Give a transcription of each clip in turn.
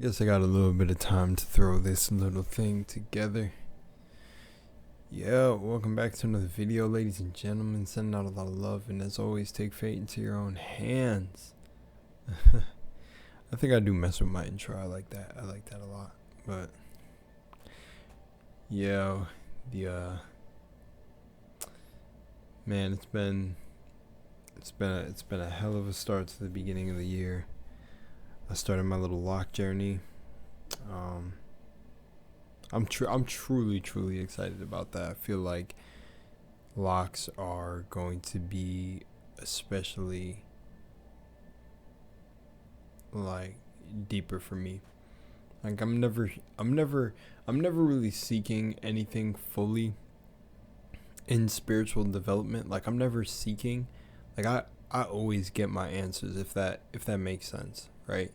guess I got a little bit of time to throw this little thing together. Yeah, welcome back to another video, ladies and gentlemen. Sending out a lot of love, and as always, take fate into your own hands. I think I do mess with my intro. I like that a lot. But yeah, man, it's been a hell of a start to the beginning of the year. I started my little lock journey. I'm truly excited about that. I feel like locks are going to be especially like deeper for me. Like I'm never really seeking anything fully in spiritual development. Like I'm never seeking, like I always get my answers, if that makes sense, right?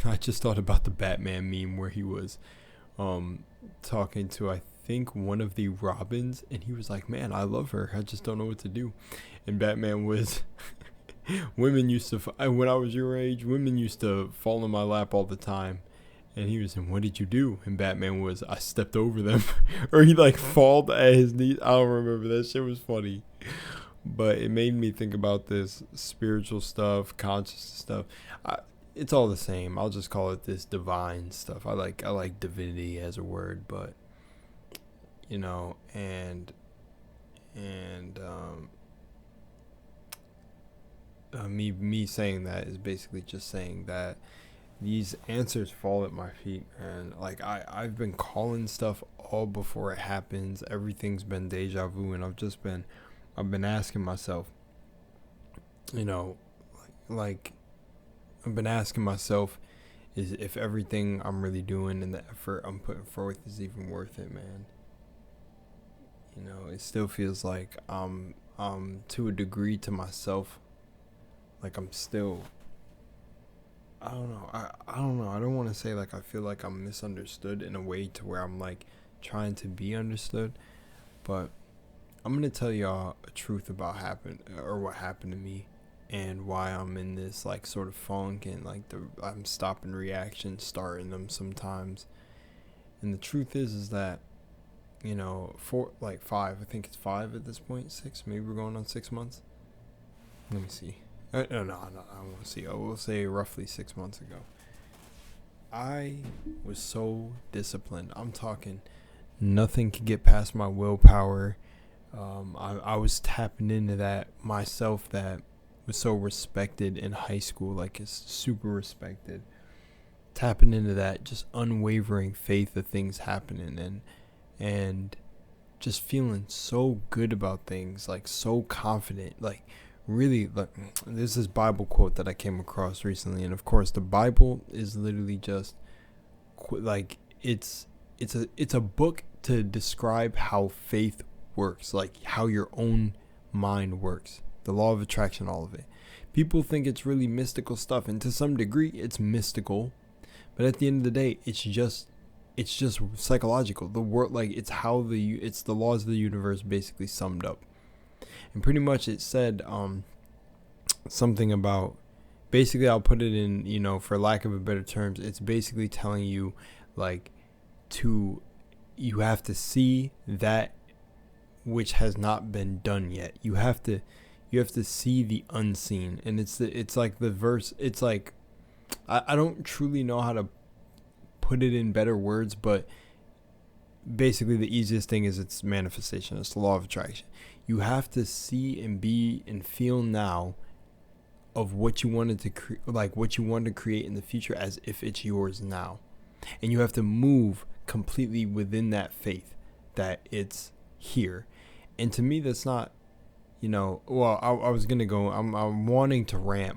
I just thought about the Batman meme where he was talking to, I think, one of the Robins, and he was like, man, I love her, I just don't know what to do. And Batman was women used to, when I was your age, women used to fall in my lap all the time. And he was saying, what did you do? And Batman was, I stepped over them. Or he like falled at his knees. I don't remember. That shit was funny. But it made me think about this spiritual stuff, conscious stuff. It's all the same. I'll just call it this divine stuff. I like divinity as a word, but you know, and me saying that is basically just saying that these answers fall at my feet, and like I've been calling stuff all before it happens. Everything's been deja vu, and I've been asking myself, you know, like I've been asking myself, is if everything I'm really doing and the effort I'm putting forth is even worth it, man. You know, it still feels like I'm to a degree to myself, like I'm still, I don't know. I don't know. I don't want to say like I feel like I'm misunderstood in a way to where I'm like trying to be understood, but I'm gonna tell y'all a truth about what happened to me, and why I'm in this like sort of funk, and like I'm stopping reactions, starting them sometimes. And the truth is that, you know, for like 5, I think it's 5 at this point, 6, maybe we're going on 6 months. Let me see. No, I won't see. I will say roughly 6 months ago, I was so disciplined. I'm talking nothing could get past my willpower. I was tapping into that myself that was so respected in high school, like it's super respected. Tapping into that just unwavering faith of things happening, and just feeling so good about things, like so confident, like really. Like, there's this Bible quote that I came across recently, and of course the Bible is literally just like it's a book to describe how faith works, like how your own mind works, the law of attraction, all of it. People think it's really mystical stuff, and to some degree it's mystical, but at the end of the day it's just psychological. The word, like, it's the laws of the universe basically summed up. And pretty much it said something about, basically I'll put it in, you know, for lack of a better terms, it's basically telling you like you have to see that which has not been done yet. You have to see the unseen. And it's like the verse, it's like I don't truly know how to put it in better words, but basically the easiest thing is it's manifestation. It's the law of attraction. You have to see and be and feel now of what you wanted to what you want to create in the future, as if it's yours now. And you have to move completely within that faith that it's here. And to me, that's not, you know, well, I was going to go, I'm wanting to rant.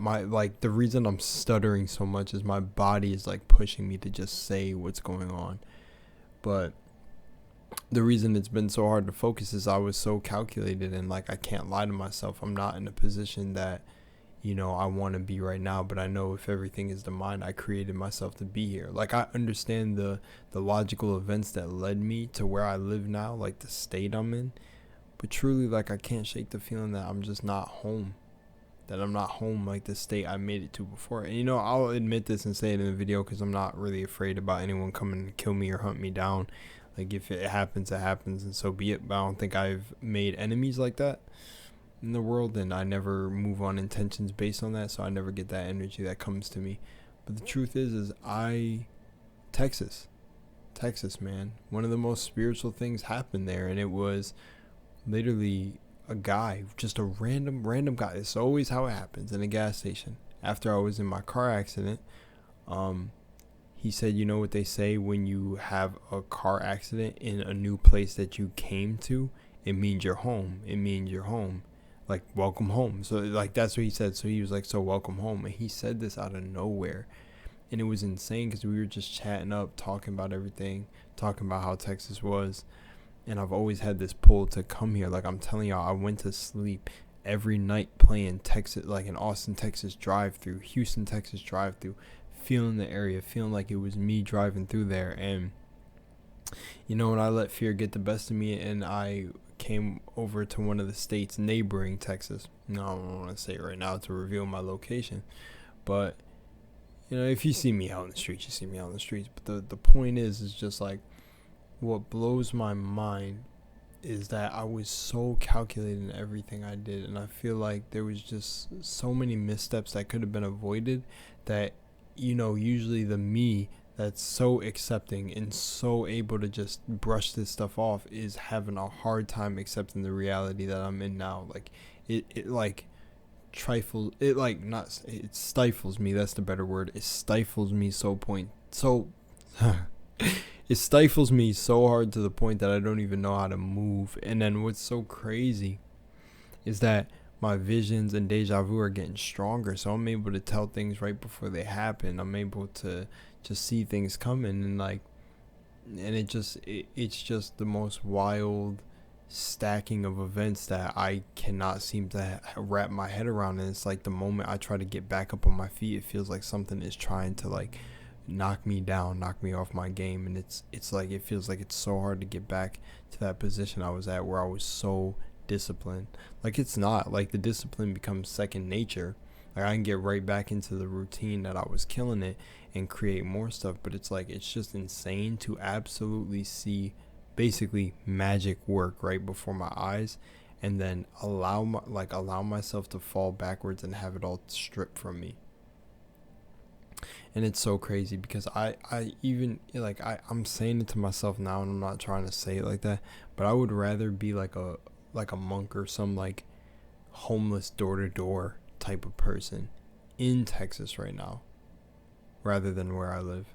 The reason I'm stuttering so much is my body is like pushing me to just say what's going on. But the reason it's been so hard to focus is I was so calculated, and like I can't lie to myself. I'm not in a position that, you know, I want to be right now, but I know if everything is the mind, I created myself to be here. Like I understand the logical events that led me to where I live now, like the state I'm in, but truly, like, I can't shake the feeling that I'm just not home. that I'm not home like the state I made it to before. And, you know, I'll admit this and say it in the video because I'm not really afraid about anyone coming to kill me or hunt me down. Like, if it happens, it happens, and so be it. But I don't think I've made enemies like that in the world, and I never move on intentions based on that, so I never get that energy that comes to me. But the truth is Texas, man, one of the most spiritual things happened there, and it was literally a guy, just a random guy. It's always how it happens in a gas station. After I was in my car accident, he said, you know what they say when you have a car accident in a new place that you came to, it means you're home. It means you're home. Like, welcome home. So, like, that's what he said. So he was like, so welcome home. And he said this out of nowhere. And it was insane because we were just chatting up, talking about everything, talking about how Texas was. And I've always had this pull to come here. Like, I'm telling y'all, I went to sleep every night playing Texas, like an Austin, Texas drive-through, Houston, Texas drive-through, feeling the area, feeling like it was me driving through there. And, you know, when I let fear get the best of me and I came over to one of the states neighboring Texas. No, I don't want to say it right now to reveal my location. But, you know, if you see me out in the streets, you see me out in the streets. But the point is just like, what blows my mind is that I was so calculated in everything I did. And I feel like there was just so many missteps that could have been avoided that, you know, usually the me that's so accepting and so able to just brush this stuff off is having a hard time accepting the reality that I'm in now. Like, it like trifles, it like not, it stifles me. That's the better word. It stifles me it stifles me so hard to the point that I don't even know how to move. And then what's so crazy is that my visions and deja vu are getting stronger, so I'm able to tell things right before they happen. I'm able to just see things coming, and like, and it's just the most wild stacking of events that I cannot seem to wrap my head around. And it's like the moment I try to get back up on my feet, it feels like something is trying to like knock me down, knock me off my game. And it's like, it feels like it's so hard to get back to that position I was at where I was so disciplined. Like, it's not like the discipline becomes second nature. Like, I can get right back into the routine that I was killing it and create more stuff. But it's like, it's just insane to absolutely see basically magic work right before my eyes, and then allow myself to fall backwards and have it all stripped from me. And it's so crazy because I even like I'm saying it to myself now, and I'm not trying to say it like that, but I would rather be like a monk or some like homeless door-to-door type of person in Texas right now rather than where I live.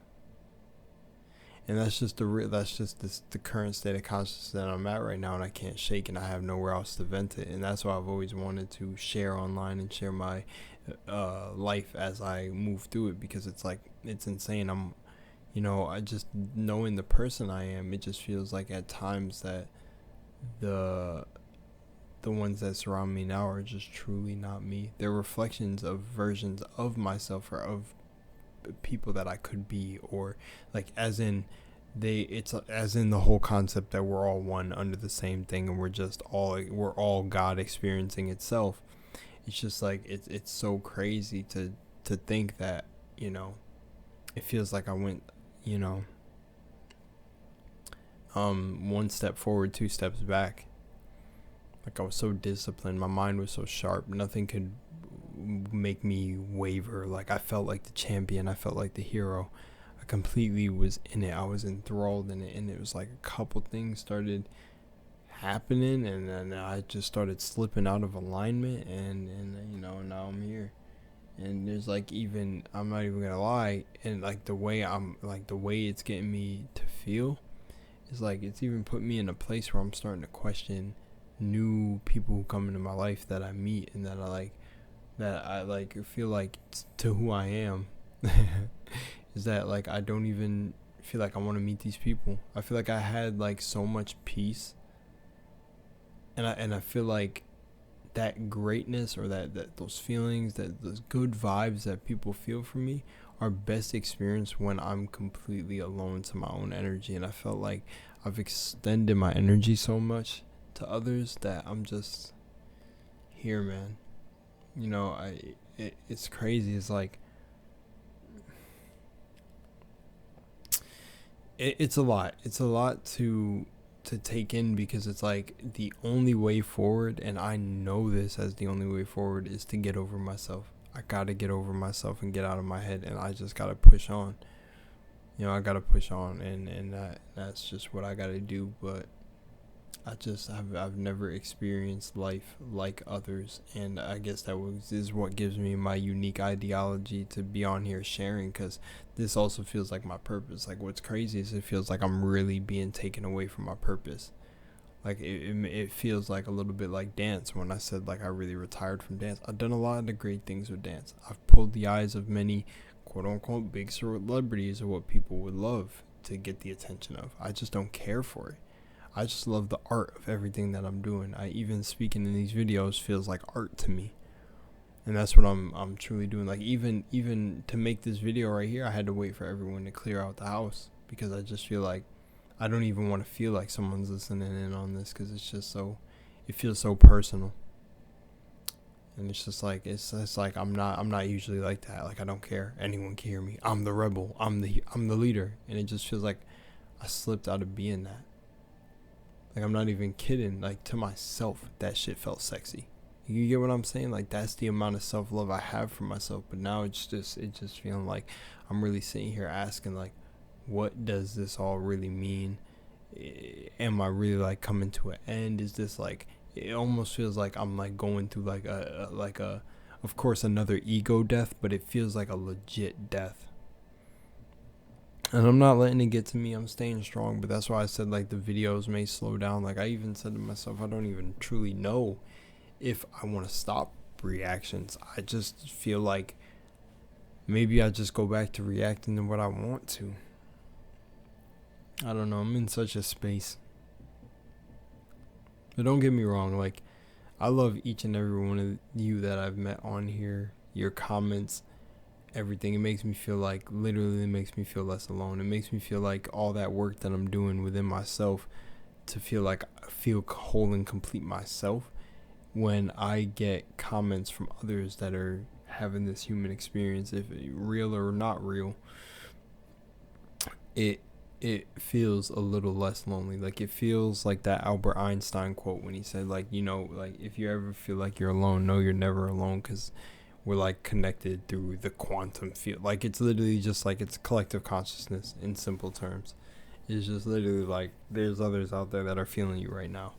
And that's just the current state of consciousness that I'm at right now, and I can't shake, and I have nowhere else to vent it. And that's why I've always wanted to share online and share my life as I move through it, because it's like, it's insane. I'm, you know, I just, knowing the person I am, it just feels like at times that the ones that surround me now are just truly not me. They're reflections of versions of myself or of people that I could be, or like as in the whole concept that we're all one under the same thing, and we're all God experiencing itself. It's just like, it's so crazy to think that, you know, it feels like I went, you know, one step forward, two steps back. Like, I was so disciplined, my mind was so sharp, nothing could make me waver. Like, I felt like the champion, I felt like the hero. I completely was in it, I was enthralled in it, and it was like a couple things started happening, and then I just started slipping out of alignment, and you know, now I'm here. And there's like, even, I'm not even gonna lie, and like the way it's getting me to feel is like, it's even put me in a place where I'm starting to question new people who come into my life that I meet, and that I feel like to who I am is that like, I don't even feel like I want to meet these people. I feel like I had like so much peace, and I feel like that greatness, or that those feelings, that those good vibes that people feel from me are best experienced when I'm completely alone to my own energy. And I felt like I've extended my energy so much to others that I'm just here, man. you know, it's crazy. It's like, it's a lot. It's a lot to take in, because it's like the only way forward, and I know this as the only way forward, is to get over myself. I gotta get over myself and get out of my head, and I just gotta push on. You know, I gotta push on, and that's just what I gotta do. But I've never experienced life like others, and I guess is what gives me my unique ideology to be on here sharing, because this also feels like my purpose. Like, what's crazy is it feels like I'm really being taken away from my purpose. Like, it feels like a little bit like dance. When I said, like, I really retired from dance, I've done a lot of the great things with dance. I've pulled the eyes of many quote unquote big celebrities, or what people would love to get the attention of. I just don't care for it. I just love the art of everything that I'm doing. Even speaking in these videos feels like art to me. And that's what I'm truly doing. Like, even to make this video right here, I had to wait for everyone to clear out the house, because I just feel like I don't even want to feel like someone's listening in on this, because it's just it feels so personal. And it's just like, it's like I'm not usually like that. Like, I don't care. Anyone can hear me. I'm the rebel. I'm the leader. And it just feels like I slipped out of being that. Like, I'm not even kidding. Like, to myself, that shit felt sexy. You get what I'm saying? Like, that's the amount of self-love I have for myself. But now it's just feeling like I'm really sitting here asking, like, what does this all really mean? Am I really, like, coming to an end? Is this, like, it almost feels like I'm, like, going through like a of course, another ego death, but it feels like a legit death. And I'm not letting it get to me. I'm staying strong. But that's why I said, like, the videos may slow down. Like, I even said to myself, I don't even truly know if I want to stop reactions. I just feel like maybe I just go back to reacting to what I want to. I don't know. I'm in such a space. But don't get me wrong. Like, I love each and every one of you that I've met on here. Your comments, everything. It makes me feel like, literally, it makes me feel less alone. It makes me feel like all that work that I'm doing within myself, to feel like I feel whole and complete myself, when I get comments from others that are having this human experience, if real or not real, it feels a little less lonely. Like, it feels like that Albert Einstein quote when he said, like, you know, like, if you ever feel like you're alone, no, you're never alone, because we're, like, connected through the quantum field. Like, it's literally just like, it's collective consciousness in simple terms. It's just literally like, there's others out there that are feeling you right now.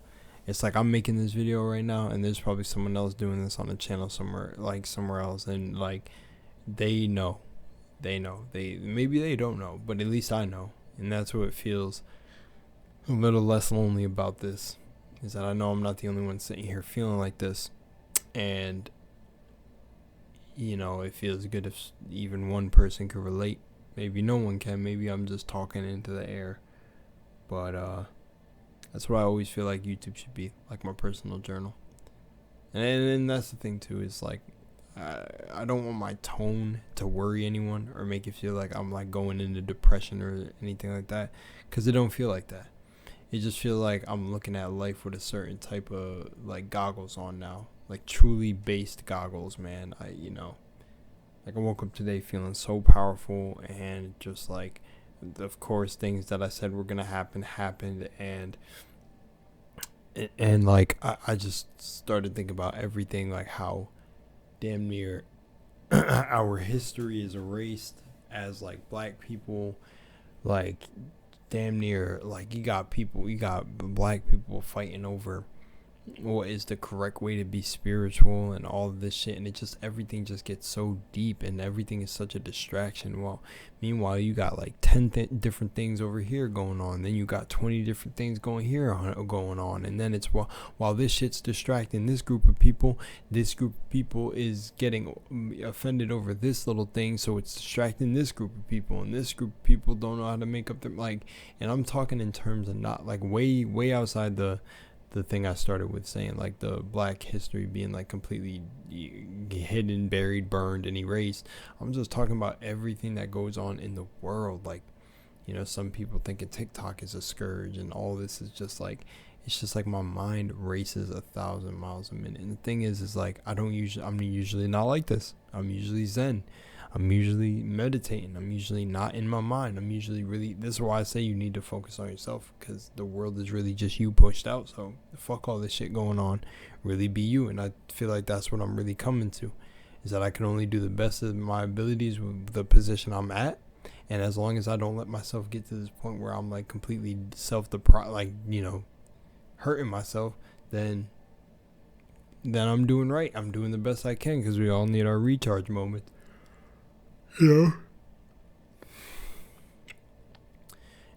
It's like, I'm making this video right now, and there's probably someone else doing this on the channel somewhere else, and, like, they know, maybe they don't know, but at least I know. And that's what it feels a little less lonely about this, is that I know I'm not the only one sitting here feeling like this. And, you know, it feels good if even one person could relate. Maybe no one can. Maybe I'm just talking into the air. But that's what I always feel like YouTube should be, like my personal journal. And that's the thing too, is like, I don't want my tone to worry anyone or make it feel like I'm, like, going into depression or anything like that, because it don't feel like that. It just feels like I'm looking at life with a certain type of, like, goggles on now, like truly based goggles, man. Like, I woke up today feeling so powerful, and just like, of course, things that I said were gonna happen happened, and like, I just started thinking about everything, like how damn near our history is erased as, like, black people. Like, damn near, like, you got black people fighting over what is the correct way to be spiritual and all of this shit, and everything just gets so deep, and everything is such a distraction. Well, meanwhile, you got like 10 different things over here going on, then you got 20 different things going on, and then it's while this shit's distracting this group of people is getting offended over this little thing, so it's distracting this group of people, and this group of people don't know how to make up their, like, and I'm talking in terms of not, like, way outside the thing I started with, saying, like, the black history being, like, completely hidden, buried, burned, and erased. I'm just talking about everything that goes on in the world. Like, you know, some people thinking TikTok is a scourge, and all this is just, like, it's just like my mind races 1,000 miles a minute. And the thing is like I'm usually not like this. I'm usually zen. I'm usually meditating. I'm usually not in my mind. I'm usually really, this is why I say you need to focus on yourself, because the world is really just you pushed out. So fuck all this shit going on. Really be you. And I feel like that's what I'm really coming to, is that I can only do the best of my abilities with the position I'm at. And as long as I don't let myself get to this point where I'm like completely hurting myself, then I'm doing right. I'm doing the best I can, because we all need our recharge moments. And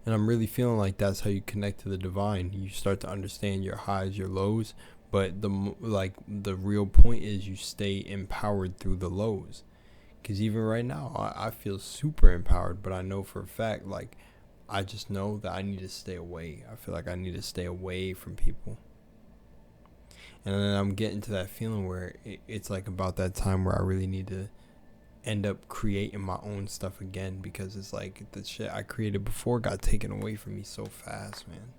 I'm really feeling like that's how you connect to the divine. You start to understand your highs, your lows, but the real point is you stay empowered through the lows. Because even right now, I feel super empowered, but I know for a fact, like, I just know that I need to stay away. I feel like I need to stay away from people. And then I'm getting to that feeling where it's like about that time where I really need to end up creating my own stuff again, because it's like the shit I created before got taken away from me so fast, man.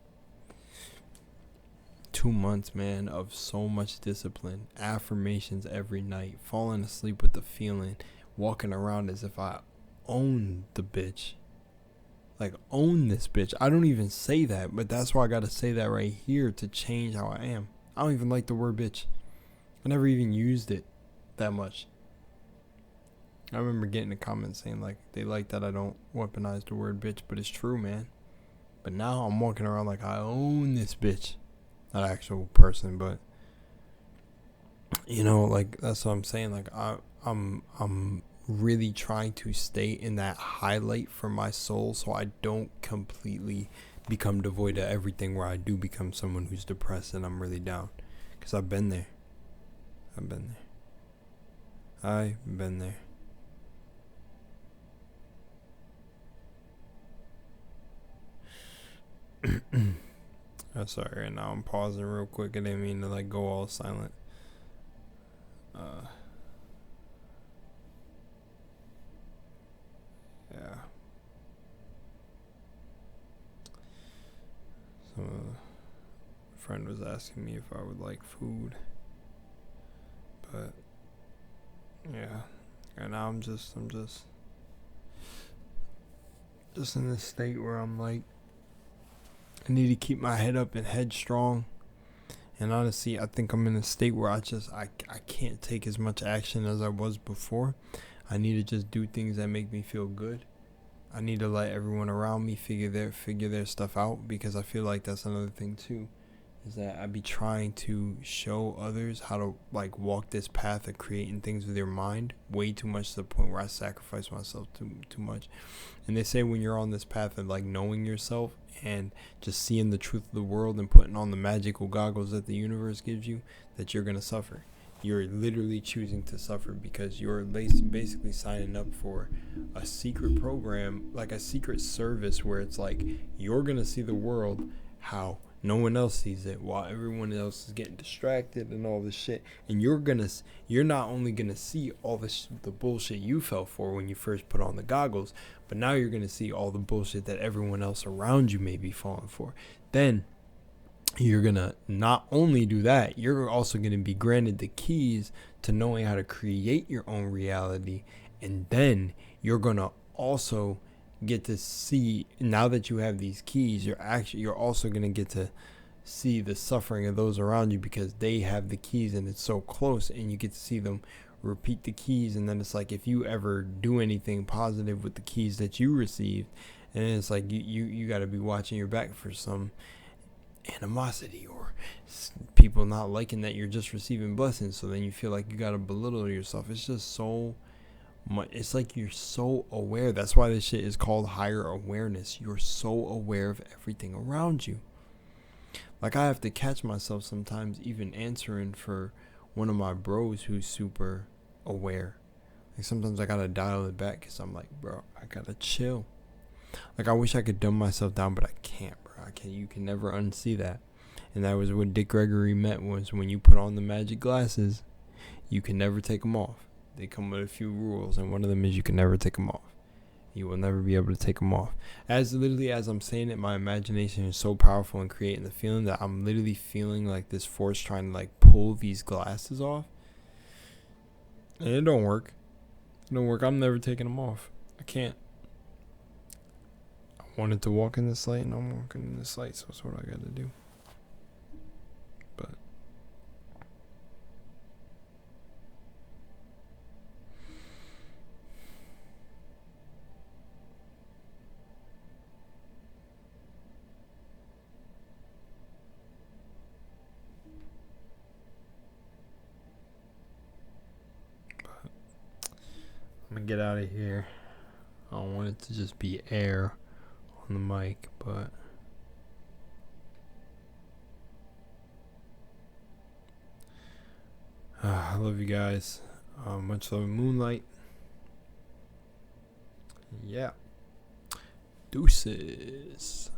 2 months, man, of so much discipline, affirmations every night, falling asleep with the feeling, walking around as if I own the bitch. Like, own this bitch. I don't even say that, but that's why I gotta say that right here to change how I am. I don't even like the word bitch. I never even used it that much. I remember getting a comment saying like they like that I don't weaponize the word bitch, but it's true, man. But now I'm walking around like I own this bitch. Not an actual person, but like that's what I'm saying. Like I'm really trying to stay in that highlight for my soul, so I don't completely become devoid of everything, where I do become someone who's depressed and I'm really down. Because I've been there. I've been there. I'm sorry, right now I'm pausing real quick. I didn't mean to like go all silent. Yeah. So a friend was asking me if I would like food, but yeah. And now I'm just in this state where I'm like, I need to keep my head up and head strong. And honestly, I think I'm in a state where I can't take as much action as I was before. I need to just do things that make me feel good. I need to let everyone around me figure their stuff out, because I feel like that's another thing too, is that I be trying to show others how to like walk this path of creating things with your mind way too much, to the point where I sacrifice myself too much. And they say when you're on this path of like knowing yourself and just seeing the truth of the world and putting on the magical goggles that the universe gives you, that you're gonna suffer. You're literally choosing to suffer, because you're basically signing up for a secret program, like a secret service, where it's like you're gonna see the world how no one else sees it, while everyone else is getting distracted and all this shit. And you're not only gonna see all the bullshit you fell for when you first put on the goggles, but now you're gonna see all the bullshit that everyone else around you may be falling for. Then you're gonna not only do that, you're also gonna be granted the keys to knowing how to create your own reality. And then you're gonna also get to see, now that you have these keys, you're also going to get to see the suffering of those around you, because they have the keys and it's so close, and you get to see them repeat the keys. And then it's like, if you ever do anything positive with the keys that you received, and it's like you got to be watching your back for some animosity or people not liking that you're just receiving blessings, so then you feel like you got to belittle yourself. It's just so it's like you're so aware. That's why this shit is called higher awareness. You're so aware of everything around you. Like, I have to catch myself sometimes even answering for one of my bros who's super aware. Like, sometimes I gotta dial it back, because I'm like, bro, I gotta chill. Like, I wish I could dumb myself down, but I can't, bro. You can never unsee that. And that was what Dick Gregory meant, was when you put on the magic glasses, you can never take them off. They come with a few rules, and one of them is you can never take them off. You will never be able to take them off. As literally as I'm saying it, my imagination is so powerful in creating the feeling that I'm literally feeling like this force trying to like pull these glasses off. And it don't work. It don't work. I'm never taking them off. I can't. I wanted to walk in this light and I'm walking in this light, so that's what I got to do. But I'm gonna get out of here. I don't want it to just be air on the mic, but I love you guys. Much love, Moonlight. Yeah. Deuces.